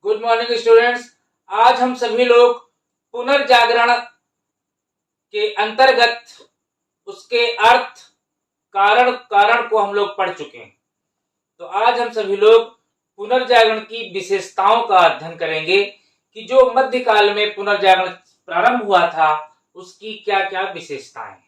Good morning students. आज हम सभी लोग पुनर्जागरण के अंतर्गत उसके अर्थ कारण कारण को हम लोग पढ़ चुके हैं। तो आज हम सभी लोग पुनर्जागरण की विशेषताओं का अध्ययन करेंगे कि जो मध्यकाल में पुनर्जागरण प्रारंभ हुआ था उसकी क्या क्या विशेषताएं हैं।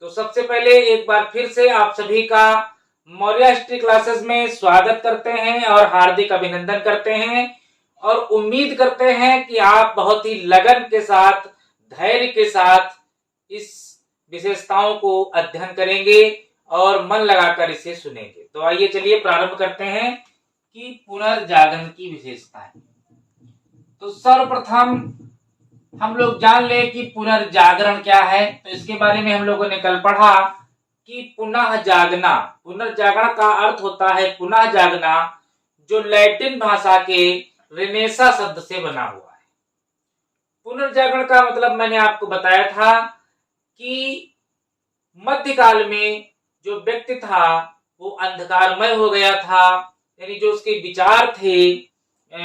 तो सबसे पहले एक बार फिर से आप सभी का मौर्य हिस्ट्री क्लासेस में स्वागत करते हैं और हार्दिक अभिनंदन करते हैं और उम्मीद करते हैं कि आप बहुत ही लगन के साथ, धैर्य के साथ इस विशेषताओं को अध्ययन करेंगे और मन लगाकर इसे सुनेंगे। तो आइए चलिए प्रारंभ करते हैं कि पुनर्जागरण की विशेषताएं। तो सर्वप्रथम हम लोग जान ले कि पुनर्जागरण क्या है। तो इसके बारे में हम लोगों ने कल पढ़ा कि पुनः जागना, पुनर्जागरण का अर्थ होता है पुनः जागना, जो लैटिन भाषा के रेनेसा शब्द से बना हुआ है। पुनर्जागरण का मतलब मैंने आपको बताया था कि मध्यकाल में जो व्यक्ति था वो अंधकारमय हो गया था, यानी जो उसके विचार थे,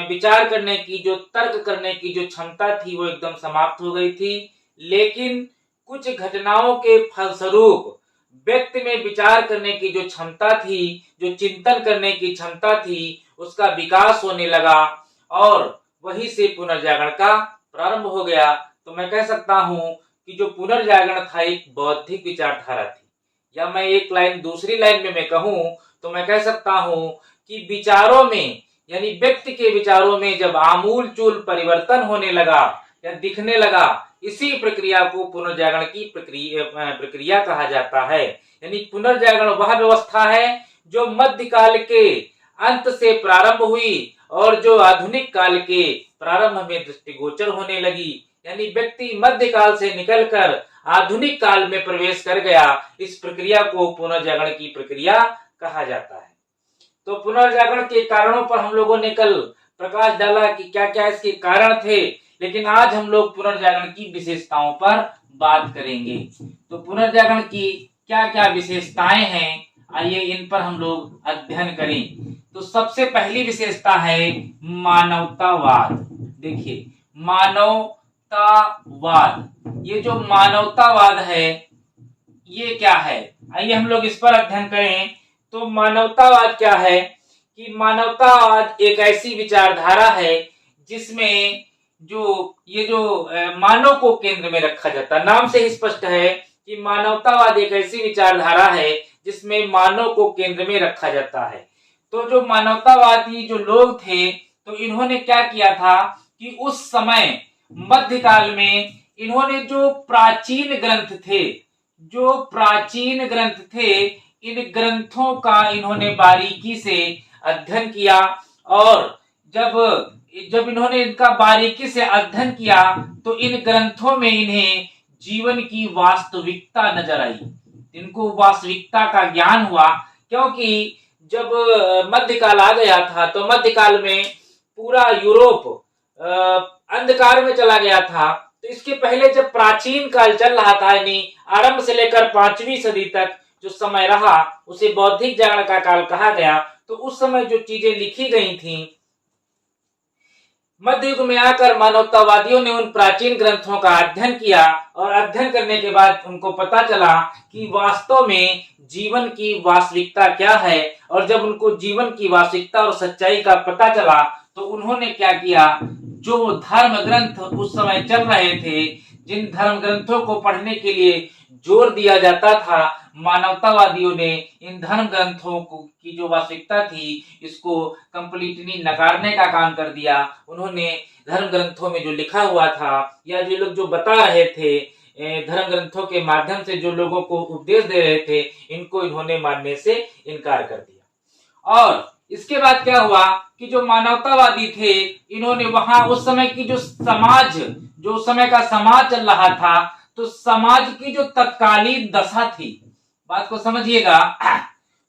विचार करने की, जो तर्क करने की जो क्षमता थी वो एकदम समाप्त हो गई थी। लेकिन कुछ घटनाओं के फलस्वरूप व्यक्ति में विचार करने की जो क्षमता थी, जो चिंतन करने की क्षमता थी, उसका विकास होने लगा और वहीं से पुनर्जागरण का प्रारंभ हो गया। तो मैं कह सकता हूं कि जो पुनर्जागरण था एक बौद्धिक विचारधारा थी, या मैं एक लाइन दूसरी लाइन में मैं कहूं तो मैं कह सकता हूं कि विचारों में, यानी व्यक्ति के विचारों में जब आमूल चूल परिवर्तन होने लगा या दिखने लगा, इसी प्रक्रिया को पुनर्जागरण की प्रक्रिया कहा जाता है। यानी पुनर्जागरण वह व्यवस्था है जो मध्यकाल के अंत से प्रारंभ हुई और जो आधुनिक काल के प्रारंभ में दृष्टिगोचर होने लगी। यानी व्यक्ति मध्यकाल से निकलकर आधुनिक काल में प्रवेश कर गया। इस प्रक्रिया को पुनर्जागरण की प्रक्रिया कहा जाता है। तो पुनर्जागरण के कारणों पर हम लोगों ने कल प्रकाश डाला कि क्या क्या इसके कारण थे, लेकिन आज हम लोग पुनर्जागरण की विशेषताओं पर बात करेंगे। तो पुनर्जागरण की क्या क्या विशेषताएं हैं, आइए इन पर हम लोग अध्ययन करें। तो सबसे पहली विशेषता है मानवतावाद। देखिए, मानवतावाद, ये जो मानवतावाद है ये क्या है, आइए हम लोग इस पर अध्ययन करें। तो मानवतावाद क्या है कि मानवतावाद एक ऐसी विचारधारा है जिसमें जो मानव को केंद्र में रखा जाता है। नाम से ही स्पष्ट है कि मानवतावाद एक ऐसी विचारधारा है जिसमें मानव को केंद्र में रखा जाता है। तो जो मानवतावादी जो लोग थे, तो इन्होंने क्या किया था कि उस समय मध्यकाल में इन्होंने जो प्राचीन ग्रंथ थे, इन ग्रंथों का इन्होंने बारीकी से अध्ययन किया और जब इन्होंने इनका बारीकी से अध्ययन किया तो इन ग्रंथों में इन्हें जीवन की वास्तविकता नजर आई, इनको वास्तविकता का ज्ञान हुआ। क्योंकि जब मध्यकाल आ गया था तो मध्यकाल में पूरा यूरोप अंधकार में चला गया था। तो इसके पहले जब प्राचीन काल चल रहा था, यानी आरंभ से लेकर 5वीं सदी तक जो समय रहा उसे बौद्धिक जागरण का काल कहा गया। तो उस समय जो चीजें लिखी गई थी, मध्य युग में आकर मानवतावादियों ने उन प्राचीन ग्रंथों का अध्ययन किया और अध्ययन करने के बाद उनको पता चला कि वास्तव में जीवन की वास्तविकता क्या है। और जब उनको जीवन की वास्तविकता और सच्चाई का पता चला तो उन्होंने क्या किया, जो धर्म ग्रंथ उस समय चल रहे थे, जिन धर्म ग्रंथों को पढ़ने के लिए जोर दिया जाता था, मानवतावादियों ने इन धर्म ग्रंथों की जो वास्तविकता थी इसको कंप्लीटली नकारने का काम कर दिया। उन्होंने धर्म ग्रंथों में जो लिखा हुआ था या जो लोग जो बता रहे थे, धर्म ग्रंथों के माध्यम से जो लोगों को उपदेश दे रहे थे, इनको इन्होंने मानने से इनकार कर दिया। और इसके बाद क्या हुआ कि जो मानवतावादी थे, इन्होंने वहां उस समय की जो समय का समाज चल रहा था, तो समाज की जो तत्कालीन दशा थी, बात को समझिएगा,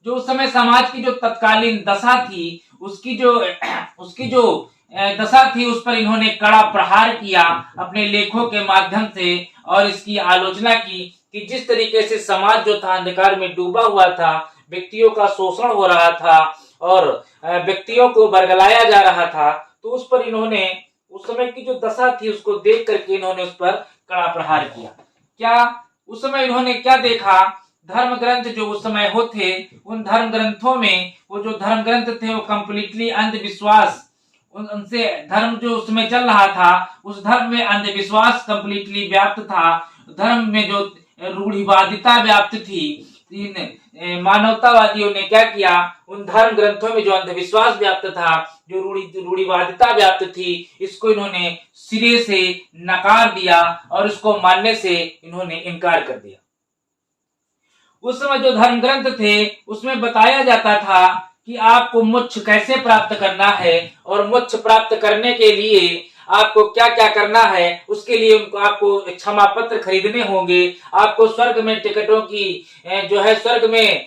जो उस समय समाज की जो तत्कालीन दशा थी उसकी जो दशा थी उस पर इन्होंने कड़ा प्रहार किया अपने लेखों के माध्यम से और इसकी आलोचना की कि जिस तरीके से समाज जो था अंधकार में डूबा हुआ था, व्यक्तियों का शोषण हो रहा था और व्यक्तियों को बरगलाया जा रहा था, तो उस पर इन्होंने उस समय की जो दशा थी उसको देख करके इन्होंने उस पर कड़ा प्रहार किया। क्या उस समय इन्होंने क्या देखा, धर्म ग्रंथ जो उस समय होते, उन धर्म ग्रंथों में वो जो धर्म ग्रंथ थे वो कंप्लीटली अंधविश्वास, उनसे धर्म जो उसमें चल रहा था उस धर्म में अंधविश्वास कंप्लीटली व्याप्त था। धर्म में जो रूढ़िवादिता व्याप्त थी, इन मानवतावादियों ने क्या किया, उन धर्म ग्रंथों में जो अंधविश्वास व्याप्त था, जो रूढ़िवादिता व्याप्त थी, इसको इन्होंने सिरे से नकार दिया और इसको मानने से इन्होंने इनकार कर दिया। उस समय जो धर्म ग्रंथ थे उसमें बताया जाता था कि आपको मोक्ष कैसे प्राप्त करना है और मोक्ष प्राप्त करने के लिए आपको क्या क्या करना है, उसके लिए उनको आपको क्षमा पत्र खरीदने होंगे, आपको स्वर्ग में टिकटों की जो है स्वर्ग में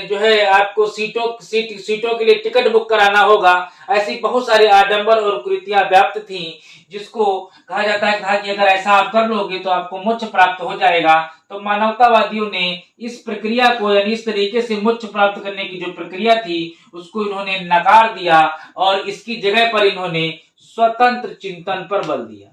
जो है आपको सीटों के लिए टिकट बुक कराना होगा। ऐसी बहुत सारे आडंबर और कुरीतियां व्याप्त थी, जिसको कहा जाता है कि अगर ऐसा आप कर लोगे तो आपको मोक्ष प्राप्त हो जाएगा। तो मानवतावादियों ने इस प्रक्रिया को, यानी इस तरीके से मोक्ष प्राप्त करने की जो प्रक्रिया थी उसको इन्होंने नकार दिया और इसकी जगह पर इन्होंने स्वतंत्र चिंतन पर बल दिया।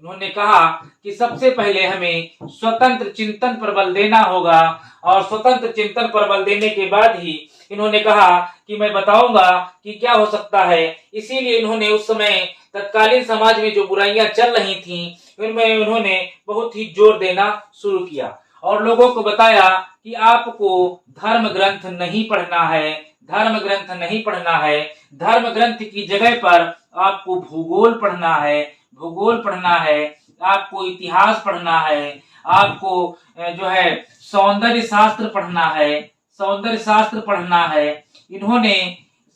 इन्होंने कहा कि सबसे पहले हमें स्वतंत्र चिंतन पर बल देना होगा और स्वतंत्र चिंतन पर बल देने के बाद ही इन्होंने कहा कि मैं बताऊंगा कि क्या हो सकता है। इसीलिए इन्होंने उस समय तत्कालीन समाज में जो बुराइयां चल रही थी उनमें उन्होंने बहुत ही जोर देना शुरू किया और लोगों को बताया कि आपको धर्म ग्रंथ नहीं पढ़ना है, धर्म ग्रंथ नहीं पढ़ना है, धर्म ग्रंथ की जगह पर आपको भूगोल पढ़ना है, भूगोल पढ़ना है, आपको इतिहास पढ़ना है, आपको जो है सौंदर्य शास्त्र पढ़ना है, सौंदर्य शास्त्र पढ़ना है। इन्होंने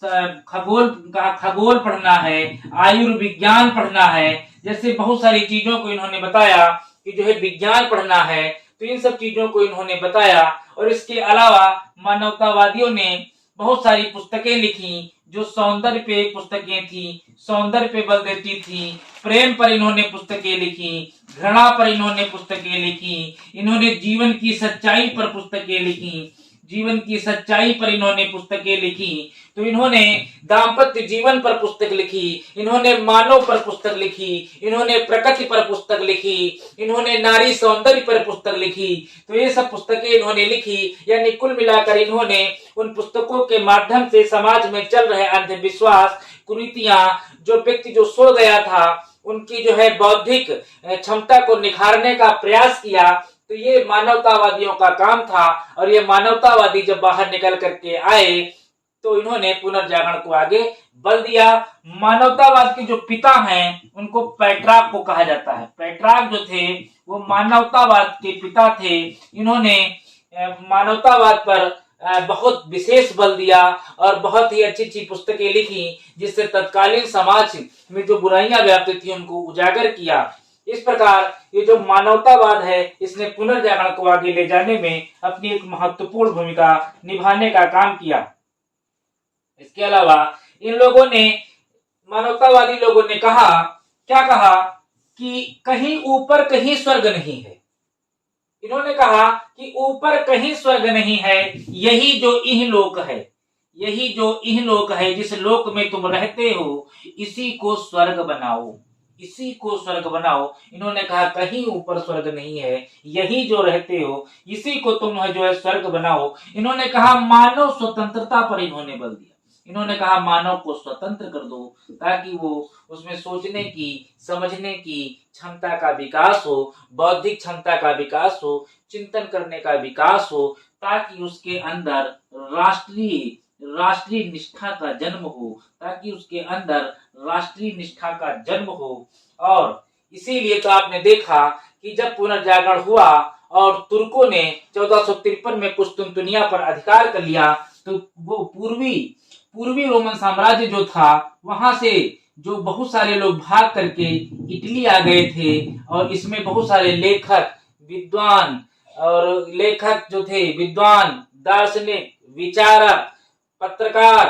खगोल पढ़ना है, आयुर्विज्ञान पढ़ना है, जैसे बहुत सारी चीजों को इन्होंने बताया कि जो है विज्ञान पढ़ना है। तो इन सब चीजों को इन्होंने बताया और इसके अलावा मानवतावादियों ने बहुत सारी पुस्तकें लिखी जो सौंदर्य पे पुस्तकें थी, सौंदर्य पे बल देती थी। प्रेम पर इन्होंने पुस्तकें लिखी, घृणा पर इन्होंने पुस्तकें लिखी, इन्होंने जीवन की सच्चाई पर पुस्तकें लिखी, जीवन की सच्चाई पर इन्होंने पुस्तकें लिखी। तो इन्होंने दाम्पत्य जीवन पर पुस्तक लिखी, इन्होंने मानव पर पुस्तक लिखी, इन्होंने प्रकृति पर पुस्तक लिखी, इन्होंने नारी सौंदर्य पर पुस्तक लिखी। तो ये सब पुस्तकें इन्होंने लिखी, यानी कुल मिलाकर इन्होंने उन पुस्तकों के माध्यम से समाज में चल रहे अंधविश्वास, कुरीतियां, जो व्यक्ति जो सो गया था उनकी जो है बौद्धिक क्षमता को निखारने का प्रयास किया। तो ये मानवतावादियों का काम था और ये मानवतावादी जब बाहर निकल करके आए तो इन्होंने पुनर्जागरण को आगे बल दिया। मानवतावाद के जो पिता हैं उनको पेट्रार्क को कहा जाता है। पेट्रार्क जो थे वो मानवतावाद के पिता थे। इन्होंने मानवतावाद पर बहुत विशेष बल दिया और बहुत ही अच्छी अच्छी पुस्तकें लिखी, जिससे तत्कालीन समाज में जो बुराइयां व्याप्त थी उनको उजागर किया। इस प्रकार ये जो मानवतावाद है इसने पुनर्जागरण को आगे ले जाने में अपनी एक महत्वपूर्ण भूमिका निभाने का काम किया। इसके अलावा इन लोगों ने, मानवतावादी लोगों ने कहा, क्या कहा कि कहीं ऊपर कहीं स्वर्ग नहीं है। इन्होंने कहा कि ऊपर कहीं स्वर्ग नहीं है, यही जो इहलोक है, यही जो इहलोक है, जिस लोक में तुम रहते हो इसी को स्वर्ग बनाओ, इसी को स्वर्ग बनाओ। इन्होंने कहा कहीं ऊपर स्वर्ग नहीं है, यही जो रहते हो इसी को तुम जो है स्वर्ग बनाओ। इन्होंने कहा मानव स्वतंत्रता पर इन्होंने बल दिया। इन्होंने कहा मानव को स्वतंत्र कर दो ताकि वो उसमें सोचने की, समझने की क्षमता का विकास हो, बौद्धिक क्षमता का विकास हो, चिंतन करने का विकास हो, ताकि उसके अंदर राष्ट्रीय निष्ठा का जन्म हो, ताकि उसके अंदर राष्ट्रीय निष्ठा का जन्म हो। और इसीलिए तो आपने देखा कि जब पुनर्जागरण हुआ और तुर्कों ने 1453 में कुस्तुनतुनिया पर अधिकार कर लिया, तो वो पूर्वी रोमन साम्राज्य जो था वहां से जो बहुत सारे लोग भाग करके इटली आ गए थे और इसमें बहुत सारे लेखक जो थे, विद्वान, दार्शनिक, विचारक, पत्रकार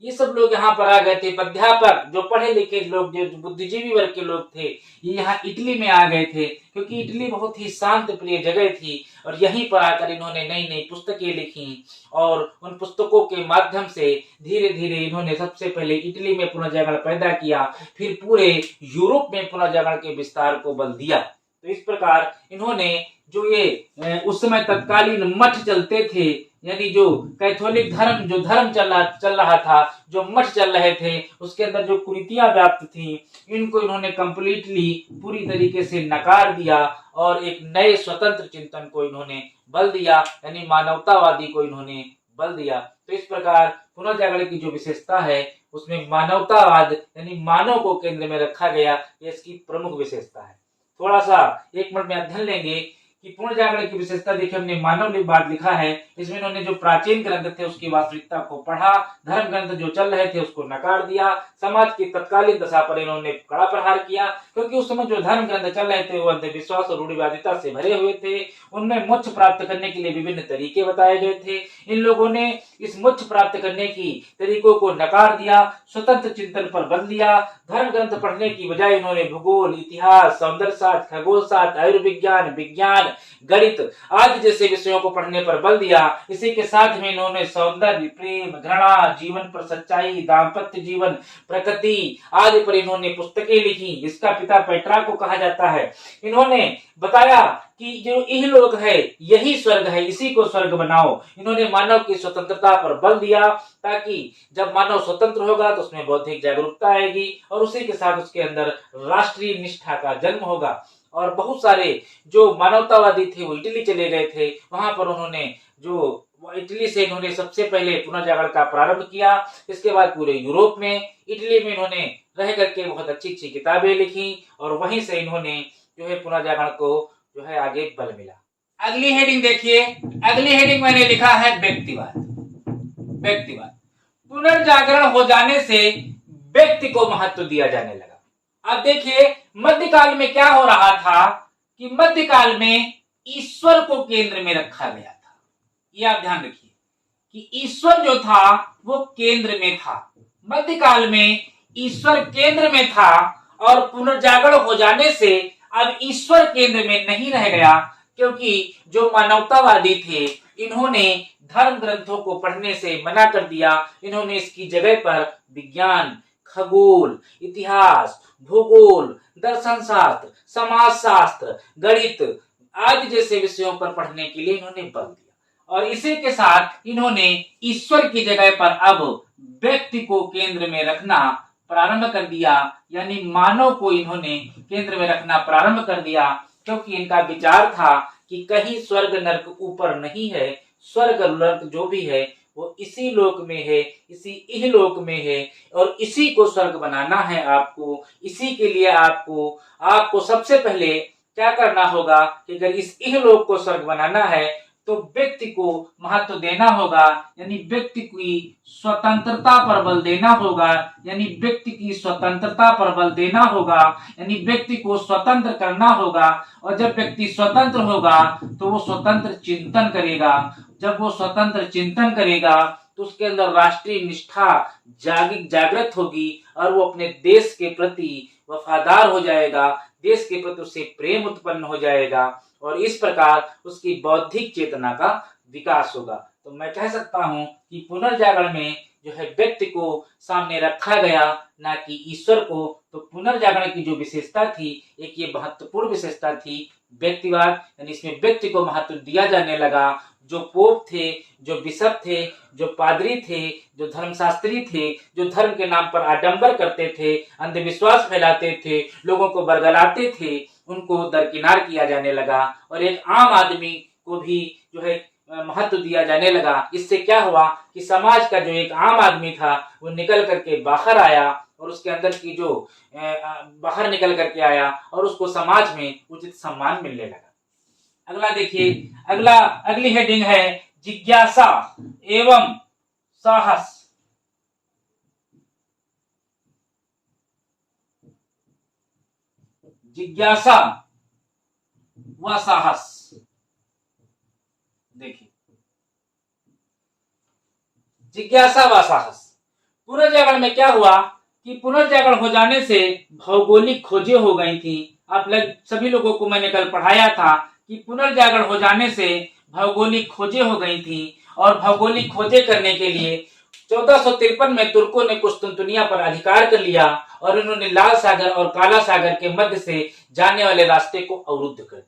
ये सब लोग यहाँ पर आ गए थे। प्राध्यापक जो पढ़े लिखे लोग, जो बुद्धिजीवी वर्ग के लोग थे, ये यहाँ इटली में आ गए थे, क्योंकि इटली बहुत ही शांत प्रिय जगह थी। और यहीं पर आकर इन्होंने नई नई पुस्तकें लिखी और उन पुस्तकों के माध्यम से धीरे धीरे इन्होंने सबसे पहले इटली में पुनर्जागरण पैदा किया, फिर पूरे यूरोप में पुनर्जागरण के विस्तार को बल दिया। तो इस प्रकार इन्होंने जो ये उस समय तत्कालीन मठ चलते थे, यानी जो कैथोलिक धर्म, जो धर्म चल रहा था, जो मठ चल रहे थे, उसके अंदर जो कुरीतियां व्याप्त थी, इनको इन्होंने कंप्लीटली पूरी तरीके से नकार दिया और एक नए स्वतंत्र चिंतन को इन्होंने बल दिया, यानी मानवतावादी को इन्होंने बल दिया। तो इस प्रकार पुनर्जागरण की जो विशेषता है उसमें मानवतावाद यानी मानव को केंद्र में रखा गया, ये इसकी प्रमुख विशेषता है। थोड़ा सा एक मिनट में अध्ययन लेंगे कि पुनर्जागरण की विशेषता देखिए, हमने मानववाद लिखा है, इसमें इन्होंने जो प्राचीन ग्रंथ थे उसकी वास्तविकता को पढ़ा, धर्म ग्रंथ जो चल रहे थे उसको नकार दिया, समाज की तत्कालीन दशा पर इन्होंने कड़ा प्रहार किया, क्योंकि उस समय जो धर्म ग्रंथ चल रहे थे वो अंधविश्वास और रूढ़िवादिता से भरे हुए थे। उनमें मोक्ष प्राप्त करने के लिए विभिन्न तरीके बताए गए थे। इन लोगों ने इस मोक्ष प्राप्त करने की तरीकों को नकार दिया, स्वतंत्र चिंतन पर बल दिया। धर्म ग्रंथ पढ़ने की बजाय इन्होंने भूगोल, इतिहास, सौंदर्य शास्त्र, खगोल शास्त्र, आयुर्विज्ञान, विज्ञान, गणित आदि जैसे विषयों को पढ़ने पर बल दिया। इसी के साथ में इन्होंने सौंदर्य, प्रेम, घृणा, जीवन पर सच्चाई, दाम्पत्य जीवन, प्रकृति आदि पर इन्होंने पुस्तकें लिखी। इसका पिता पेट्रा को कहा जाता है। इन्होंने बताया कि जो इहलोक है यही स्वर्ग है, इसी को स्वर्ग बनाओ। इन्होंने मानव की स्वतंत्रता पर बल दिया, ताकि जब मानव स्वतंत्र होगा तो उसमें बौद्धिक जागरूकता आएगी और उसी के साथ उसके अंदर राष्ट्रीय निष्ठा का जन्म होगा। और बहुत सारे जो मानवतावादी थे वो इटली चले गए थे, वहां पर उन्होंने जो इटली से इन्होंने सबसे पहले पुनर्जागरण का प्रारंभ किया। इसके बाद पूरे यूरोप में, इटली में इन्होंने रह करके बहुत अच्छी अच्छी किताबें लिखी और वहीं से इन्होंने जो है पुनर्जागरण को जो है आगे बल मिला। अगली हेडिंग देखिए, अगली हेडिंग मैंने लिखा है व्यक्तिवाद। व्यक्तिवाद, पुनर्जागरण हो जाने से व्यक्ति को महत्व दिया जाने लगा। अब देखिए मध्यकाल में क्या हो रहा था कि मध्यकाल में ईश्वर को केंद्र में रखा गया था। यह आप ध्यान रखिए कि ईश्वर जो था वो केंद्र में था। मध्यकाल में ईश्वर केंद्र में था और पुनर्जागरण हो जाने से अब ईश्वर केंद्र में नहीं रह गया, क्योंकि जो मानवतावादी थे इन्होंने धर्म ग्रंथों को पढ़ने से मना कर दिया। इन्होंने इसकी जगह पर विज्ञान, खगोल, इतिहास, भूगोल, दर्शन शास्त्र, समाज शास्त्र, गणित आदि जैसे विषयों पर पढ़ने के लिए इन्होंने बल दिया और इसी के साथ इन्होंने ईश्वर की जगह पर अब व्यक्ति को केंद्र में रखना प्रारंभ कर दिया, यानी मानव को इन्होंने केंद्र में रखना प्रारंभ कर दिया, क्योंकि इनका विचार था कि कहीं स्वर्ग नरक ऊपर नहीं है, स्वर्ग नरक जो भी है वो इसी लोक में है, इसी इहलोक में है और इसी को स्वर्ग बनाना है आपको। इसी के लिए आपको सबसे पहले क्या करना होगा कि अगर इस इहलोक को स्वर्ग बनाना है तो व्यक्ति को महत्व देना होगा, यानी व्यक्ति की स्वतंत्रता पर बल देना होगा, यानी व्यक्ति की स्वतंत्रता पर बल देना होगा, यानी व्यक्ति को स्वतंत्र करना होगा। और जब व्यक्ति स्वतंत्र होगा तो वो स्वतंत्र चिंतन करेगा। जब वो स्वतंत्र चिंतन करेगा तो उसके अंदर राष्ट्रीय निष्ठा जागृत होगी और वो अपने देश के प्रति वफादार हो जाएगा, देश के प्रति उससे प्रेम उत्पन्न हो जाएगा और इस प्रकार उसकी बौद्धिक चेतना का विकास होगा। तो मैं कह सकता हूं कि पुनर्जागरण में जो है व्यक्ति को सामने रखा गया, ना कि ईश्वर को। तो पुनर्जागरण की जो विशेषता थी, एक ये महत्वपूर्ण विशेषता थी व्यक्तिवाद, यानी इसमें व्यक्ति को महत्व दिया जाने लगा। जो पोप थे, जो बिशप थे, जो पादरी थे, जो धर्मशास्त्री थे, जो धर्म के नाम पर आडंबर करते थे, अंधविश्वास फैलाते थे, लोगों को बरगलाते थे, उनको दरकिनार किया जाने लगा और एक आम आदमी को भी जो है महत्व दिया जाने लगा। इससे क्या हुआ कि समाज का जो एक आम आदमी था वो निकल करके बाहर आया और उसके अंदर की जो बाहर निकल करके आया और उसको समाज में उचित सम्मान मिलने लगा। अगला देखिए, अगली हेडिंग है जिज्ञासा एवं साहस। जिज्ञासा व साहस। देखिए, जिज्ञासा व साहस, पुनर्जागरण में क्या हुआ कि पुनर्जागरण हो जाने से भौगोलिक खोजें हो गई थी। आप सभी लोगों को मैंने कल पढ़ाया था कि पुनर्जागरण हो जाने से भौगोलिक खोजें हो गई थी और भौगोलिक खोजें करने के लिए 1453 में तुर्कों ने कुस्तुनतुनिया पर अधिकार कर लिया और उन्होंने लाल सागर और काला सागर के मध्य से जाने वाले रास्ते को अवरुद्ध कर दिया,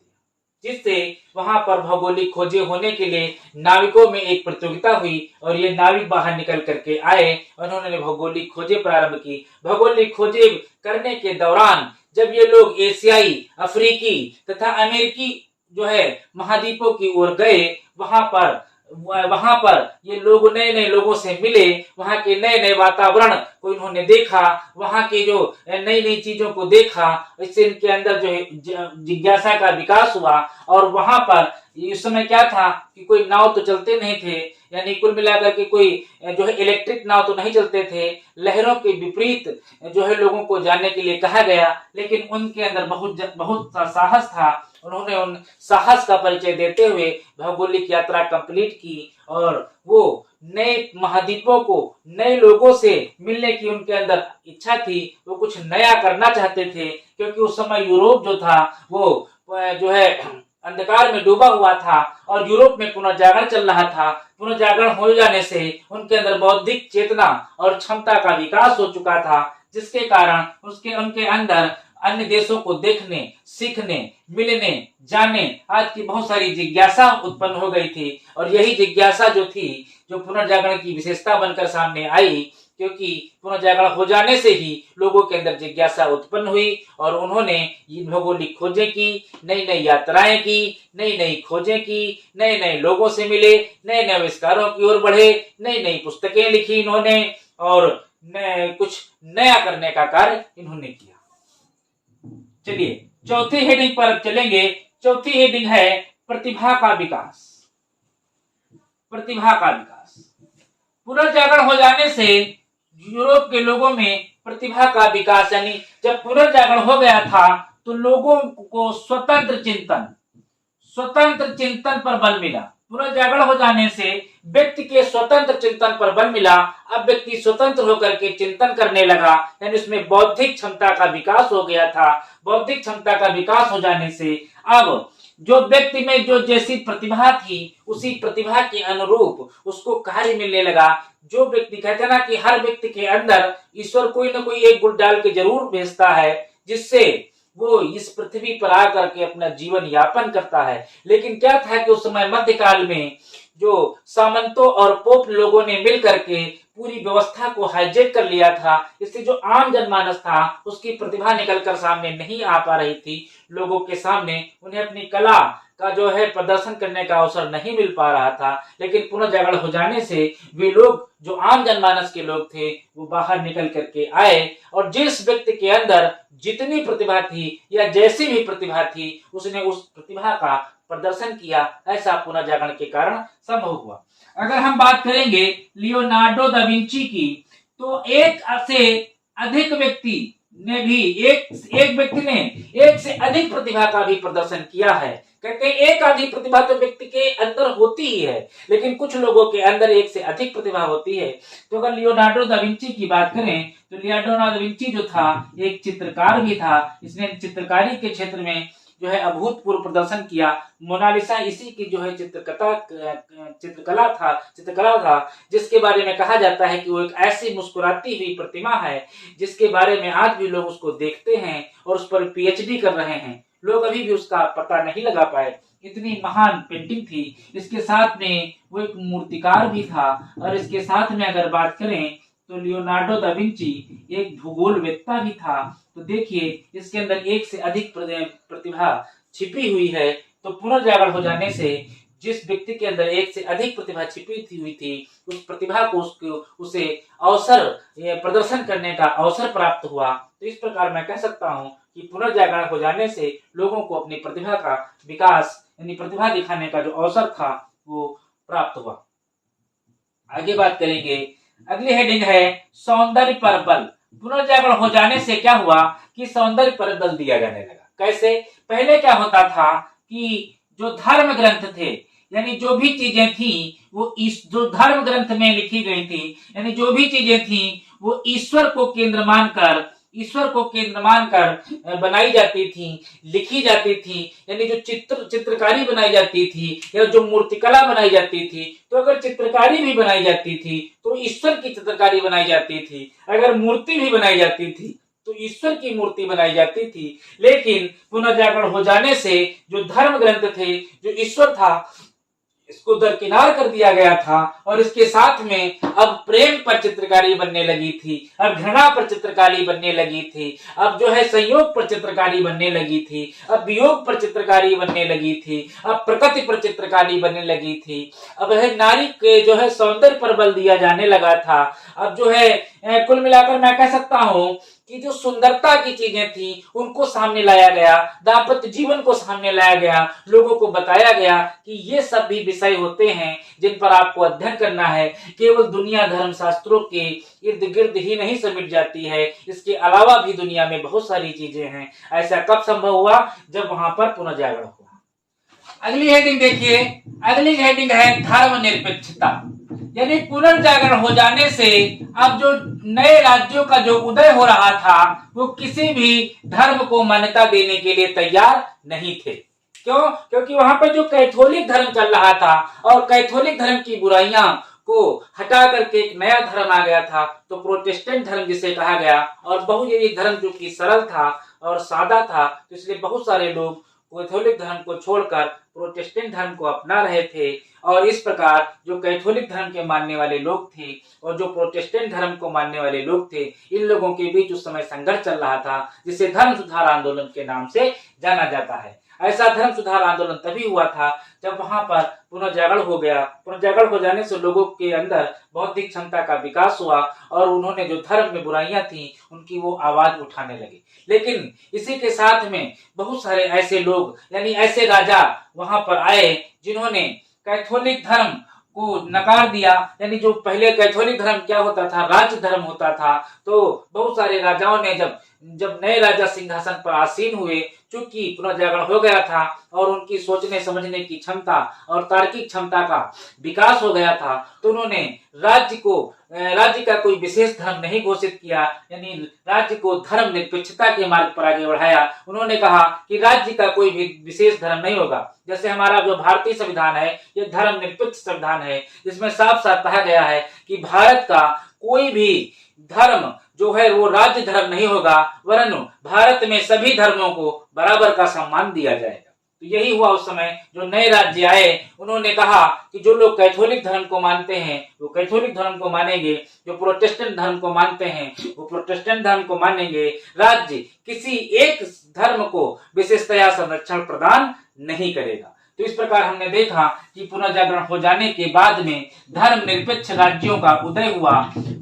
जिससे वहां पर भौगोलिक खोजें होने के लिए नाविकों में एक प्रतियोगिता हुई और ये नाविक बाहर निकल करके आए और उन्होंने भौगोलिक खोजें प्रारंभ की। भौगोलिक खोजें करने के दौरान जब ये लोग एशियाई, अफ्रीकी तथा अमेरिकी जो है महाद्वीपों की ओर गए, वहां पर ये लोग नए नए लोगों से मिले, वहां के नए नए वातावरण को इन्होंने देखा, वहां की जो नई नई चीजों को देखा, इससे इनके अंदर जो है जिज्ञासा का विकास हुआ। और वहां पर इस समय क्या था कि कोई नाव तो चलते नहीं थे, यानी कुल मिलाकर के कोई जो है इलेक्ट्रिक नाव तो नहीं चलते थे। लहरों के विपरीत जो है लोगों को जानने के लिए कहा गया, लेकिन उनके अंदर बहुत सा साहस था। उन्होंने उन साहस का परिचय देते हुए भौगोलिक यात्रा कंप्लीट की और वो नए महाद्वीपों को, नए लोगों से मिलने की उनके अंदर इच्छा थी। वो कुछ नया करना चाहते थे, क्योंकि उस समय यूरोप जो था वो जो है अंधकार में डूबा हुआ था और यूरोप में पुनर्जागरण चल रहा था। पुनर्जागरण हो जाने से उनके अंदर बौद्धिक चेतना और क्षमता का विकास हो चुका था, जिसके कारण उनके अंदर अन्य देशों को देखने, सीखने, मिलने, जाने आज की बहुत सारी जिज्ञासा उत्पन्न हो गई थी। और यही जिज्ञासा जो थी, जो पुनर्जागरण की विशेषता बनकर सामने आई, क्योंकि पुनर्जागरण हो जाने से ही लोगों के अंदर जिज्ञासा उत्पन्न हुई और उन्होंने ये भौगोलिक खोजें की, नई नई यात्राएं की, नई नई खोजें की, नए नए लोगों से मिले, नए नए आविष्कारों की ओर बढ़े, नई नई पुस्तकें लिखी इन्होंने और कुछ नया करने का कार्य इन्होंने किया। चलिए चौथी हेडिंग पर चलेंगे। चौथी हेडिंग है प्रतिभा का विकास। प्रतिभा का विकास। पुनर्जागरण हो जाने से यूरोप के लोगों में प्रतिभा का विकास, यानी जब पुनर्जागरण हो गया था तो लोगों को स्वतंत्र चिंतन पर बल मिला। पुनर्जागरण हो जाने से व्यक्ति के स्वतंत्र चिंतन पर बल मिला। अब व्यक्ति स्वतंत्र होकर के चिंतन करने लगा, यानी उसमें बौद्धिक क्षमता का विकास हो गया था। बौद्धिक क्षमता का विकास हो जाने से अब जो व्यक्ति में जो जैसी प्रतिभा थी, उसी प्रतिभा के अनुरूप उसको कार्य मिलने लगा। जो व्यक्ति कहते हैं ना कि हर व्यक्ति के अंदर ईश्वर कोई ना कोई एक गुण डाल के जरूर भेजता है, जिससे वो इस पृथ्वी पर आकर के अपना जीवन यापन करता है। लेकिन क्या था कि उस समय मध्यकाल में जो सामंतों और पोप लोगों ने मिलकर के पूरी व्यवस्था को हाईजैक कर लिया था, इससे जो आम जनमानस था उसकी प्रतिभा निकलकर सामने नहीं आ पा रही थी। लोगों के सामने उन्हें अपनी कला का जो है प्रदर्शन करने का अवसर नहीं मिल पा रहा था। लेकिन पुनर्जागरण हो जाने से वे लोग जो आम जनमानस के लोग थे वो बाहर निकल करके आए और जिस व्यक्ति के अंदर जितनी प्रतिभा थी या जैसी भी प्रतिभा थी, उसने उस प्रतिभा का प्रदर्शन किया। ऐसा पुनर्जागरण के कारण संभव हुआ। अगर हम बात करेंगे लियोनार्डो दा विंची की, तो एक से अधिक व्यक्ति ने भी एक व्यक्ति ने एक से अधिक प्रतिभा का भी प्रदर्शन किया है। कहते हैं एक आधी प्रतिभा तो व्यक्ति के अंदर होती ही है, लेकिन कुछ लोगों के अंदर एक से अधिक प्रतिभा होती है। तो अगर लियोनार्डो दा विंची की बात करें तो लियोनार्डो दा विंची जो था एक चित्रकार भी था। इसने चित्रकारी के क्षेत्र में जो है अभूतपूर्व प्रदर्शन किया। मोनालिसा इसी की जो है चित्रकला था, जिसके बारे में कहा जाता है कि वो एक ऐसी मुस्कुराती हुई प्रतिमा है जिसके बारे में आज भी लोग उसको देखते हैं और उस पर पीएचडी कर रहे हैं। लोग अभी भी उसका पता नहीं लगा पाए, इतनी महान पेंटिंग थी। इसके साथ में वो एक मूर्तिकार भी था। और इसके साथ में अगर बात करें तो लियोनार्डो दा विंची एक भूगोलवेत्ता भी था। तो देखिए इसके अंदर एक से अधिक प्रतिभा छिपी हुई है। तो पुनर्जागरण हो जाने से जिस व्यक्ति के अंदर एक से अधिक प्रतिभा छिपी हुई थी, उस प्रतिभा को उसे अवसर प्रदर्शन करने का अवसर प्राप्त हुआ। तो इस प्रकार मैं कह सकता हूँ कि पुनर्जागरण हो जाने से लोगों को अपनी प्रतिभा का विकास, यानी प्रतिभा दिखाने का जो अवसर था वो प्राप्त हुआ। आगे बात करेंगे। अगली हेडिंग है सौंदर्य पर बल। पुनर्जागरण हो जाने से क्या हुआ कि सौंदर्य पर बल दिया जाने लगा। कैसे? पहले क्या होता था कि जो धर्म ग्रंथ थे, यानी जो भी चीजें थी वो इस जो धर्म ग्रंथ में लिखी गई थी, यानी जो भी चीजें थी वो ईश्वर को केंद्र मानकर बनाई जाती थी, लिखी जाती थी। यानी जो चित्रकारी बनाई जाती थी या जो मूर्तिकला बनाई जाती थी, तो अगर चित्रकारी भी बनाई जाती थी तो ईश्वर की चित्रकारी बनाई जाती थी, अगर मूर्ति भी बनाई जाती थी तो ईश्वर की मूर्ति बनाई जाती थी। लेकिन पुनर्जागरण हो जाने से जो धर्म ग्रंथ थे, जो ईश्वर था, इसको दरकिनार कर दिया गया था और इसके साथ में अब प्रेम पर चित्रकारी बनने लगी थी, अब घृणा पर चित्रकारी बनने लगी थी, अब जो है संयोग पर चित्रकारी बनने लगी थी, अब वियोग पर चित्रकारी बनने लगी थी, अब प्रकृति पर चित्रकारी बनने लगी थी, अब है नारी के जो है सौंदर्य पर बल दिया जाने लगा था। अब जो है कुल मिलाकर मैं कह सकता हूं कि जो सुंदरता की चीजें थी उनको सामने लाया गया, दाम्पत्य जीवन को सामने लाया गया, लोगों को बताया गया कि ये सब भी विषय होते हैं जिन पर आपको अध्ययन करना है। केवल दुनिया धर्म शास्त्रों के इर्द गिर्द ही नहीं समिट जाती है, इसके अलावा भी दुनिया में बहुत सारी चीजें हैं। ऐसा कब संभव हुआ? जब वहां पर पुनर्जागरण हुआ। अगली हेडिंग देखिए, अगली हेडिंग है धर्मनिरपेक्षता। यानी पुनर्जागरण हो जाने से अब जो नए राज्यों का जो उदय हो रहा था वो किसी भी धर्म को मान्यता देने के लिए तैयार नहीं थे। क्यों? क्योंकि वहां पर जो कैथोलिक धर्म चल रहा था और कैथोलिक धर्म की बुराइयां को हटा करके एक नया धर्म आ गया था, तो प्रोटेस्टेंट धर्म जिसे कहा गया, और बहु धर्म जो कि सरल था और सादा था, तो इसलिए बहुत सारे लोग कैथोलिक धर्म को छोड़कर प्रोटेस्टेंट धर्म को अपना रहे थे। और इस प्रकार जो कैथोलिक धर्म के मानने वाले लोग थे और जो प्रोटेस्टेंट धर्म को मानने वाले लोग थे, इन लोगों के बीच उस समय संघर्ष चल रहा था जिसे धर्म सुधार आंदोलन के नाम से जाना जाता है। ऐसा धर्म सुधार आंदोलन तभी हुआ था जब वहां पर पुनर्जागरण हो गया। पुनर्जागरण हो जाने से लोगों के अंदर बौद्धिक क्षमता का विकास हुआ और उन्होंने जो धर्म में बुराइयां थी उनकी वो आवाज उठाने लगे। लेकिन इसी के साथ में बहुत सारे ऐसे लोग यानी ऐसे राजा वहां पर आए जिन्होंने कैथोलिक धर्म को नकार दिया। यानी जो पहले कैथोलिक धर्म क्या होता था, राज्य धर्म होता था। तो बहुत सारे राजाओं ने जब नए राजा सिंहासन पर आसीन हुए, चूंकि पुनर्जागरण हो गया था और उनकी सोचने समझने की क्षमता और तार्किक क्षमता का विकास हो गया था, तो उन्होंने राज्य का कोई विशेष धर्म नहीं घोषित किया, यानी राज्य को धर्म निरपेक्षता के मार्ग पर आगे बढ़ाया। उन्होंने कहा कि राज्य का कोई भी विशेष धर्म नहीं होगा। जैसे हमारा जो भारतीय संविधान है ये धर्म निरपेक्ष संविधान है, जिसमें साफ साफ कहा गया है कि भारत का कोई भी धर्म जो है वो राज्य धर्म नहीं होगा, वरन भारत में सभी धर्मों को बराबर का सम्मान दिया जाएगा। तो यही हुआ उस समय जो नए राज्य आए, उन्होंने कहा कि जो लोग कैथोलिक धर्म को मानते हैं वो कैथोलिक धर्म को मानेंगे, जो प्रोटेस्टेंट धर्म को मानते हैं वो प्रोटेस्टेंट धर्म को मानेंगे। राज्य किसी एक धर्म को विशेषतया संरक्षण प्रदान नहीं करेगा। तो इस प्रकार हमने देखा कि पुनर्जागरण हो जाने के बाद में धर्म निरपेक्ष राज्यों का उदय हुआ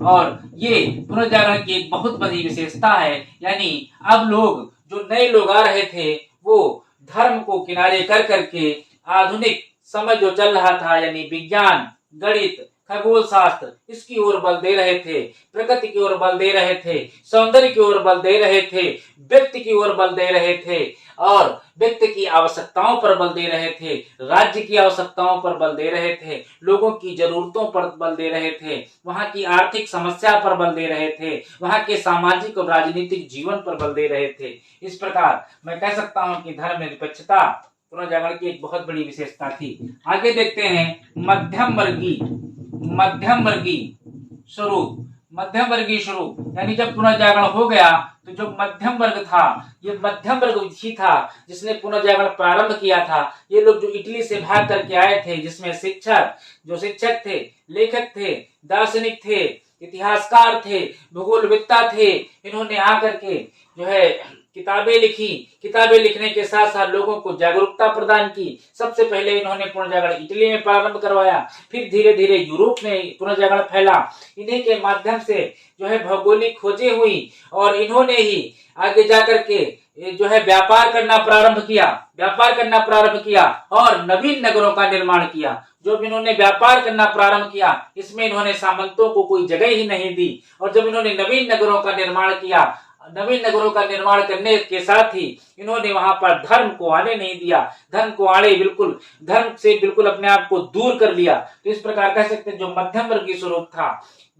और ये पुनर्जागरण की एक बहुत बड़ी विशेषता है। यानी अब लोग जो नए लोग आ रहे थे वो धर्म को किनारे कर करके आधुनिक समझ जो चल रहा था, यानी विज्ञान, गणित, खगोल शास्त्र, इसकी ओर बल दे रहे थे, प्रकृति की ओर बल दे रहे थे, सौंदर्य की ओर बल दे रहे थे, व्यक्ति की ओर बल दे रहे थे और व्यक्ति की आवश्यकताओं पर बल दे रहे थे, राज्य की आवश्यकताओं पर बल दे रहे थे, लोगों की जरूरतों पर बल दे रहे थे, वहां की आर्थिक समस्या पर बल दे रहे थे, वहां के सामाजिक और राजनीतिक जीवन पर बल दे रहे थे। इस प्रकार मैं कह सकता हूं कि धर्म निरपेक्षता पुनर्जागरण की एक बहुत बड़ी विशेषता थी। आगे देखते हैं मध्यम वर्गीय स्वरूप। यानी जब पुनर्जागरण हो गया तो जो मध्यम वर्ग था, ये मध्यम वर्ग ही था जिसने पुनर्जागरण प्रारंभ किया था। ये लोग जो इटली से भाग करके आए थे, जिसमें शिक्षक थे, लेखक थे, दार्शनिक थे, इतिहासकार थे, भूगोलवेत्ता थे, इन्होंने आकर के जो है किताबें लिखी। किताबें लिखने के साथ साथ लोगों को जागरूकता प्रदान की। सबसे पहले इन्होंने पुनर्जागरण इटली में प्रारंभ करवाया, फिर धीरे धीरे यूरोप में पुनर्जागरण फैला। इन्हीं के माध्यम से जो है भौगोलिक खोजें हुई और इन्होंने ही आगे जाकर के जो है व्यापार करना प्रारंभ किया और नवीन नगरों का निर्माण किया। जब इन्होंने व्यापार करना प्रारंभ किया, इसमें इन्होंने सामंतों को कोई जगह ही नहीं दी। और जब इन्होंने नवीन नगरों का निर्माण किया, नवीन नगरों का निर्माण करने के साथ ही इन्होंने वहां पर धर्म को आने नहीं दिया, धर्म से बिल्कुल अपने आप को दूर कर लिया। तो इस प्रकार कह सकते हैं जो मध्यम वर्गीय स्वरूप था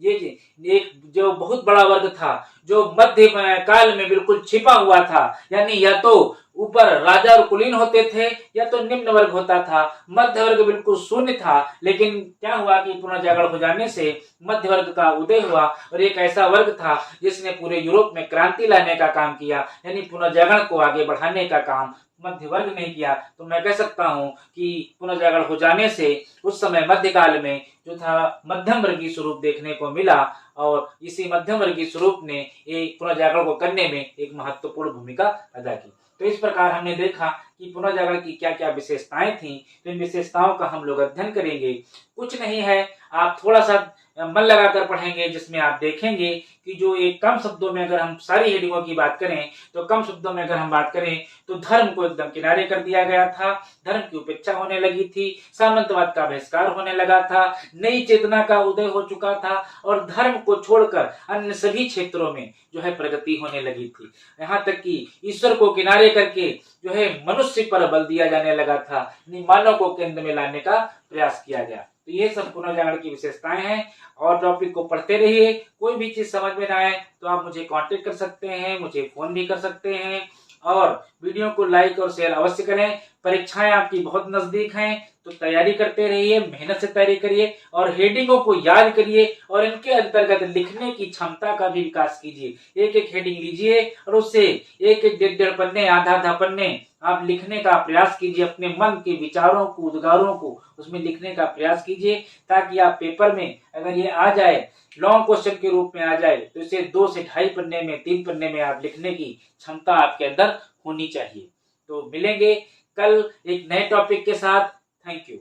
एक जो बहुत बड़ा वर्ग था, जो मध्य काल में बिल्कुल छिपा हुआ था, यानी या तो ऊपर राजा और कुलीन होते थे या तो निम्न वर्ग होता था, मध्य वर्ग बिल्कुल शून्य था। लेकिन क्या हुआ कि पुनर्जागरण हो जाने से मध्य वर्ग का उदय हुआ और एक ऐसा वर्ग था जिसने पूरे यूरोप में क्रांति लाने का काम किया, यानी पुनर्जागरण को आगे बढ़ाने का काम मध्य वर्ग ने किया। तो मैं कह सकता हूं कि पुनर्जागरण हो जाने से उस समय मध्यकाल में जो था मध्यम वर्गीय स्वरूप देखने को मिला और इसी मध्यम वर्गीय स्वरूप ने एक पुनर्जागरण को करने में एक महत्वपूर्ण भूमिका अदा की। तो इस प्रकार हमने देखा कि पुनर्जागरण की क्या क्या विशेषताएं थी। तो इन विशेषताओं का हम लोग अध्ययन करेंगे। कुछ नहीं है, आप थोड़ा सा मन लगाकर पढ़ेंगे, जिसमें आप देखेंगे कि जो एक कम शब्दों में अगर हम सारी हेडिंगों की बात करें तो कम शब्दों में अगर हम बात करें तो धर्म को एकदम किनारे कर दिया गया था, धर्म की उपेक्षा होने लगी थी, सामंतवाद का बहिष्कार होने लगा था, नई चेतना का उदय हो चुका था और धर्म को छोड़कर अन्य सभी क्षेत्रों में जो है प्रगति होने लगी थी। यहाँ तक कि ईश्वर को किनारे करके जो है मनुष्य पर बल दिया जाने लगा था, मानव को केंद्र में लाने का प्रयास किया गया। तो ये सब पुनर्जागरण की विशेषताएं हैं और टॉपिक को पढ़ते रहिए। कोई भी चीज समझ में ना आए तो आप मुझे कांटेक्ट कर सकते हैं, मुझे फोन भी कर सकते हैं और वीडियो को लाइक और शेयर अवश्य करें। परीक्षाएं आपकी बहुत नजदीक हैं तो तैयारी करते रहिए, मेहनत से तैयारी करिए और हेडिंगों को याद करिए और इनके अंतर्गत लिखने की क्षमता का भी विकास कीजिए। एक एक हेडिंग लीजिए और उससे एक एक डेढ़ पन्ने, आधा पन्ने आप लिखने का प्रयास कीजिए। अपने मन के विचारों को, उद्गारों को उसमें लिखने का प्रयास कीजिए ताकि आप पेपर में अगर ये आ जाए, लॉन्ग क्वेश्चन के रूप में आ जाए, तो इसे 2 से 2.5 पन्ने में, 3 पन्ने में आप लिखने की क्षमता आपके अंदर होनी चाहिए। तो मिलेंगे कल एक नए टॉपिक के साथ। Thank you.